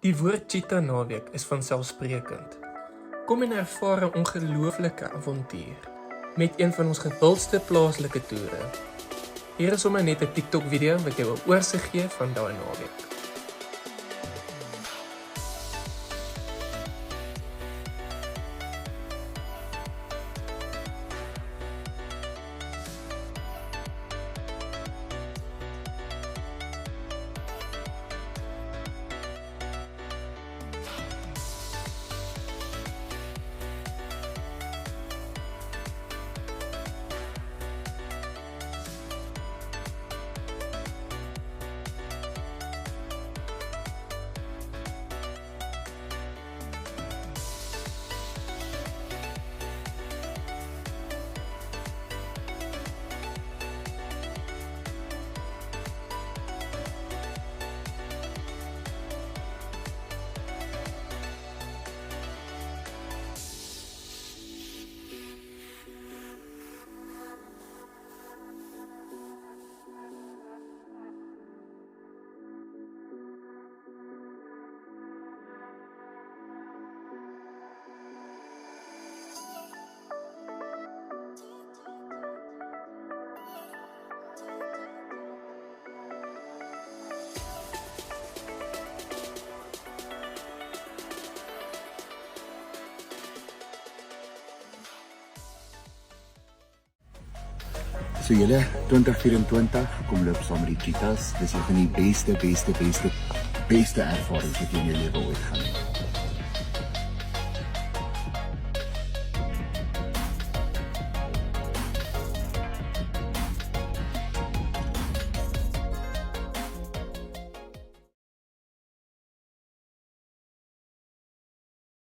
Die woord cheetah naweek is vanselfsprekend. Kom en ervaar 'n ongelooflike avontuur met een van ons gewildste plaaslike toere. Hier is sommer net 'n TikTok video wat jou 'n oorsig gee van daai naweek. So julle 2024 kom loop saam met die cheetahs. Dis een van die beste ervarings wat jy in jou lewe ooit gaan hê.